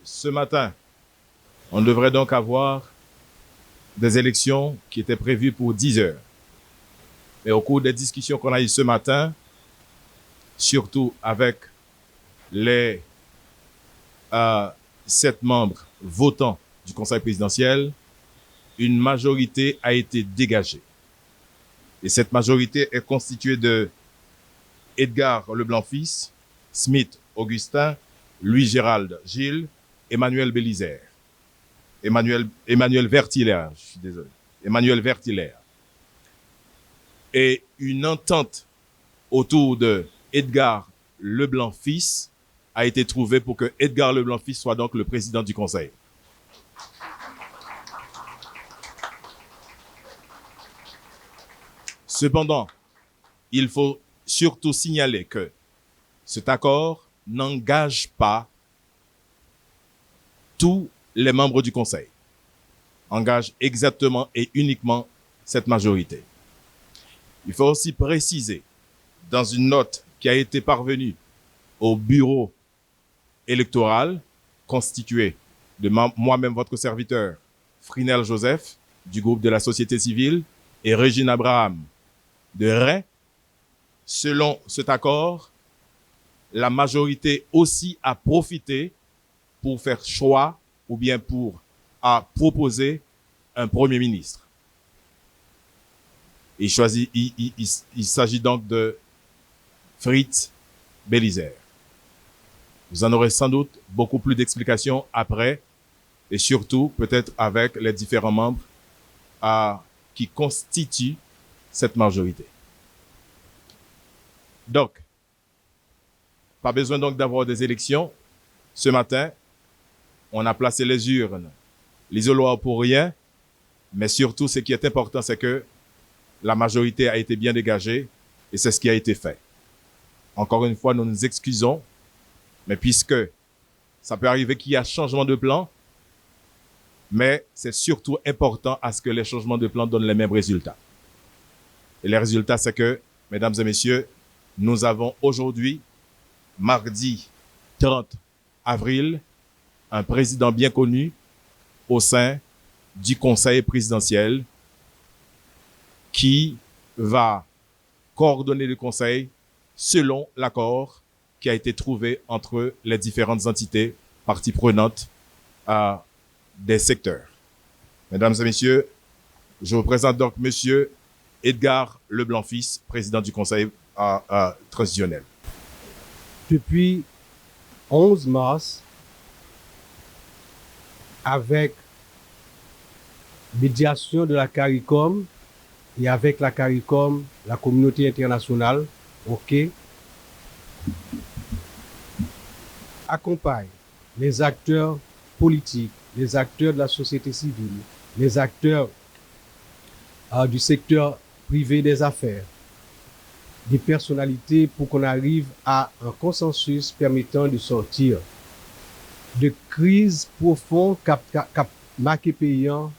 ce matin, on devrait donc avoir des élections qui étaient prévues pour 10 heures. Mais au cours des discussions qu'on a eues ce matin, surtout avec les 7 membres votants du Conseil présidentiel, une majorité a été dégagée. Et cette majorité est constituée de Edgar Leblanc-Fils, Smith Augustin, Louis-Gérald Gilles, Emmanuel Bélizaire. Emmanuel Vertiller, je suis désolé. Emmanuel Vertiller. Et une entente autour de Edgar Leblanc-Fils a été trouvée pour que Edgar Leblanc-Fils soit donc le président du Conseil. Cependant, il faut surtout signaler que cet accord n'engage pas tous les membres du Conseil, engage exactement et uniquement cette majorité. Il faut aussi préciser, dans une note qui a été parvenue au bureau électoral, constitué de moi-même, votre serviteur, Frinel Joseph, du groupe de la société civile, et Régine Abraham, de Rennes, selon cet accord, la majorité aussi a profité pour faire choix ou bien pour proposer un Premier ministre. Il s'agit donc de Fritz Bélizaire. Vous en aurez sans doute beaucoup plus d'explications après et surtout peut-être avec les différents membres qui constituent cette majorité. Donc, pas besoin donc d'avoir des élections. Ce matin, on a placé les urnes, l'isoloir pour rien, mais surtout ce qui est important, c'est que la majorité a été bien dégagée et c'est ce qui a été fait. Encore une fois, nous nous excusons, mais puisque ça peut arriver qu'il y a changement de plan, mais c'est surtout important à ce que les changements de plan donnent les mêmes résultats. Et les résultats, c'est que, mesdames et messieurs, nous avons aujourd'hui, mardi 30 avril, un président bien connu au sein du Conseil présidentiel qui va coordonner le Conseil selon l'accord qui a été trouvé entre les différentes entités, parties prenantes des secteurs. Mesdames et messieurs, je vous présente donc monsieur Edgar Leblanc-Fils, président du Conseil transitionnel. Depuis 11 mars, avec médiation de la CARICOM et avec la CARICOM, la communauté internationale, accompagne les acteurs politiques, les acteurs de la société civile, les acteurs du secteur privé des affaires, des personnalités pour qu'on arrive à un consensus permettant de sortir de crises profondes qu'a marqué paysan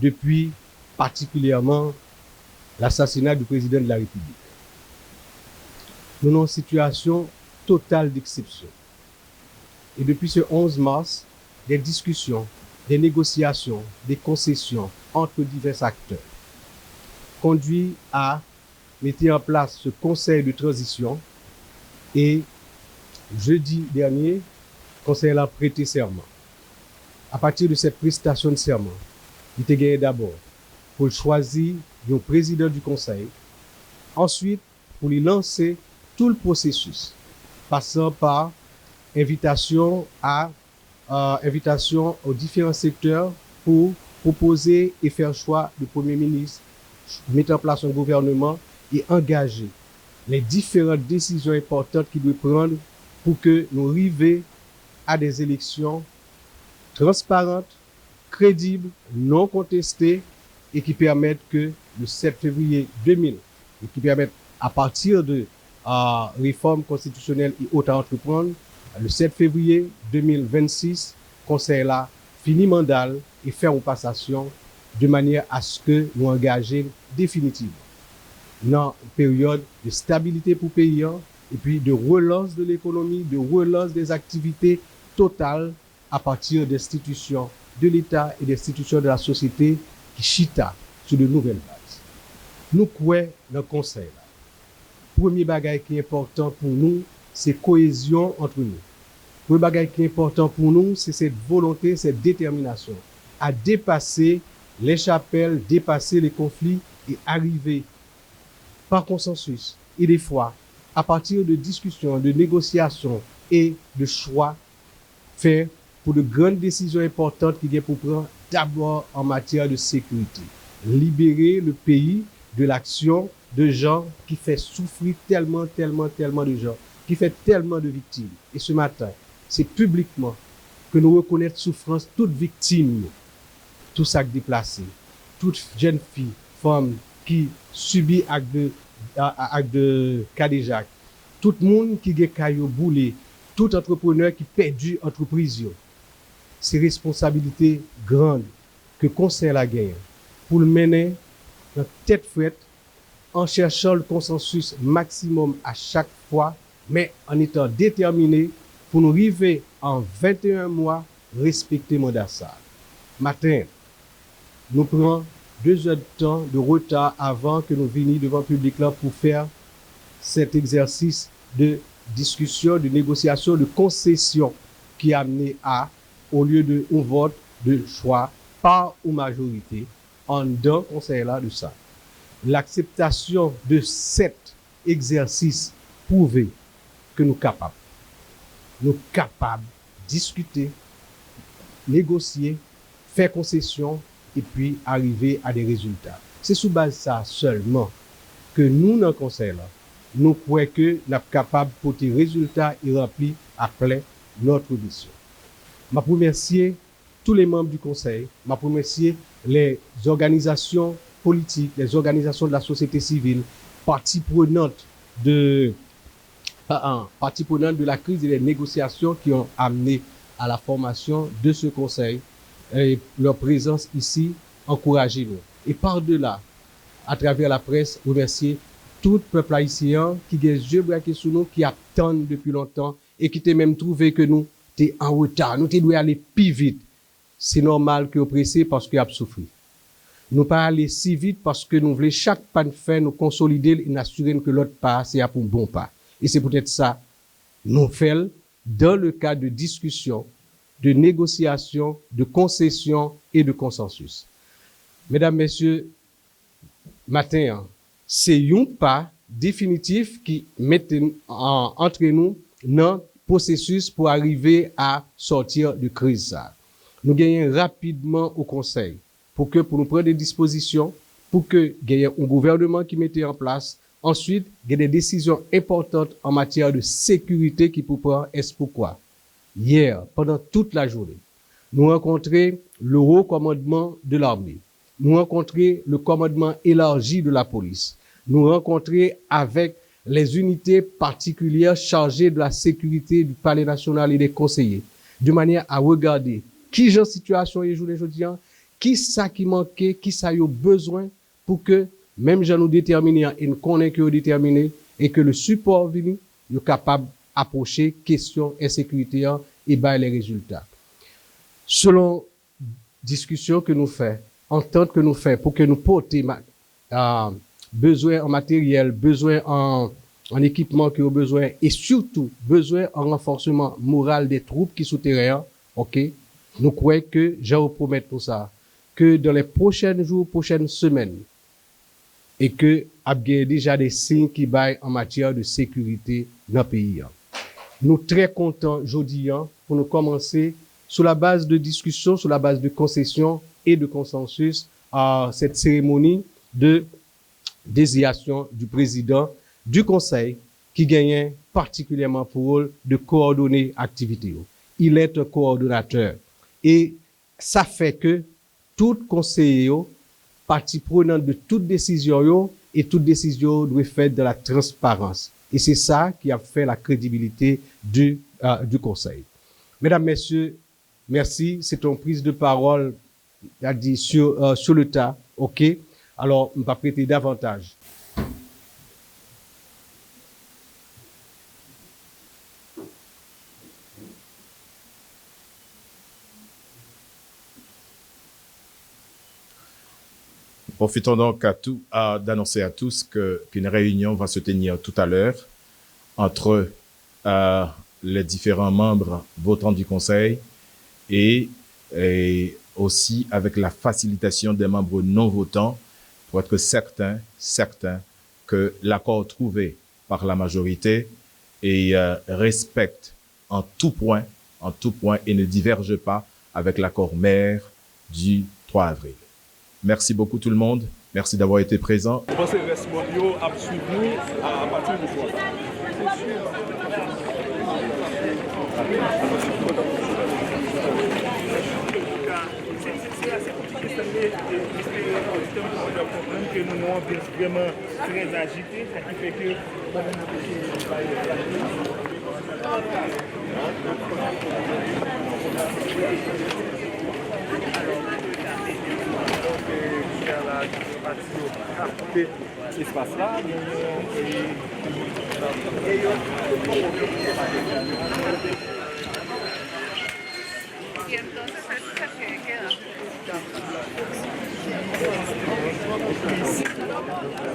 depuis particulièrement l'assassinat du président de la République. Nous sommes en situation totale d'exception. Et depuis ce 11 mars, des discussions, des négociations, des concessions entre divers acteurs conduit à mettre en place ce conseil de transition et jeudi dernier, le conseil a prêté serment. À partir de cette prestation de serment, il était gagné d'abord pour choisir le président du conseil, ensuite pour lui lancer tout le processus, passant par invitation aux différents secteurs pour proposer et faire choix du Premier ministre, mettre en place un gouvernement et engager les différentes décisions importantes qu'il doit prendre pour que nous arrivions à des élections transparentes, crédibles, non contestées et qui permettent que le 7 février 2000 et qui permettent à partir de réforme constitutionnelle et autres à entreprendre, le 7 février 2026, conseil là fini mandat et faire une passation de manière à ce que nous engagions définitivement dans une période de stabilité pour pays et puis de relance de l'économie, de relance des activités totales à partir d'institutions de l'État et d'institutions de la société qui chita sur de nouvelles bases. Nous croyons dans le conseil. Premier bagage qui est important pour nous, c'est cohésion entre nous. Premier bagage qui est important pour nous, c'est cette volonté, cette détermination à dépasser les chapelles, dépasser les conflits et arriver par consensus et des fois, à partir de discussions, de négociations et de choix, faire pour de grandes décisions importantes qui viennent pour prendre d'abord en matière de sécurité. Libérer le pays de l'action de gens qui fait souffrir tellement de gens, qui fait tellement de victimes. Et ce matin, c'est publiquement que nous reconnaissons souffrance toute victime, tout sac déplacé, toute jeune fille, femme qui subit acte de Kadejak, tout le monde qui a caillou boulé, tout entrepreneur qui perdu entreprise. C'est responsabilité grande que conseil la guerre pour le mener dans tête frette en cherchant le consensus maximum à chaque fois, mais en étant déterminé pour nous arriver en 21 mois respecter mandat ça. Matin, nous prenons 2 heures de temps de retard avant que nous venions devant le public là pour faire cet exercice de discussion, de négociation, de concession qui a amené à, au lieu de un vote de choix par ou majorité, en d'un conseil là de ça. L'acceptation de cet exercice prouve que nous sommes capables de discuter, négocier, faire concession et puis arriver à des résultats. C'est sous base de ça seulement que nous, dans le conseil là, nous croyons que nous sommes capables de porter résultats et remplir à plein notre mission. Je remercie tous les membres du conseil, je remercie les organisations politiques, les organisations de la société civile, parties prenantes de la crise et des négociations qui ont amené à la formation de ce conseil. Et leur présence ici encourage nous. Et par-delà, à travers la presse, remercier tout peuple haïtien qui a les yeux braqués sur nous, qui attendent depuis longtemps et qui t'a même trouvé que nous t'es en retard, nous devons aller plus vite. C'est normal que vous pressez parce que vous avez souffert. Nous pas aller si vite parce que nous voulons chaque pas de faire nous consolider et nous assurer que l'autre pas c'est pour un bon pas. Et c'est peut-être ça nous faisons dans le cadre de discussion, de négociation, de concession et de consensus. Mesdames, Messieurs, matin, c'est un pas définitif qui met entre nous dans le processus pour arriver à sortir de crise. Nous gagnons rapidement au Conseil pour nous prendre des dispositions, pour que gagne un gouvernement qui mette en place. Ensuite, il y a des décisions importantes en matière de sécurité qui pour prendre. Est-ce pourquoi? Hier, pendant toute la journée, nous rencontrons le haut commandement de l'armée. Nous rencontrons le commandement élargi de la police. Nous rencontrons avec les unités particulières chargées de la sécurité du palais national et des conseillers, de manière à regarder qui est en situation aujourd'hui, qui ça qui manquait, qui ça y a besoin pour que même gens nous déterminés et nous connaissons que nous déterminés et que le support venu, nous capable approcher question insécurité et ben les résultats. Selon discussion que nous faisons, entente que nous faisons pour que nous portions besoin en matériel, besoin en équipement que nous avons besoin et surtout besoin en renforcement moral des troupes qui sont terrain, ok? Nous croyons que je vous promets pour ça, que dans les prochains jours, prochaines semaines, et que il y a déjà des signes qui baillent en matière de sécurité dans le pays. Nous très contents aujourd'hui pour nous commencer sur la base de discussion, sur la base de concession et de consensus à cette cérémonie de désignation du président du conseil qui gagnait particulièrement pour rôle de coordonner l'activité. Il est un coordonnateur et ça fait que tout conseiller, partie prenante de toute décision et toute décision doit être faite dans la transparence. Et c'est ça qui a fait la crédibilité du conseil. Mesdames, Messieurs, merci. C'est une prise de parole sur le tas. OK? Alors, on va prêter davantage. Profitons donc d'annoncer à tous qu'une réunion va se tenir tout à l'heure entre les différents membres votants du Conseil et aussi avec la facilitation des membres non votants pour être certains que l'accord trouvé par la majorité respecte en tout point et ne diverge pas avec l'accord maire du 3 avril. Merci beaucoup tout le monde. Merci d'avoir été présent. Je pense que les responsables à suivre nous à partir du soir. C'est assez compliqué, que nous avons vraiment très agité, ce qui fait que espace-là, y entonces eso se queda.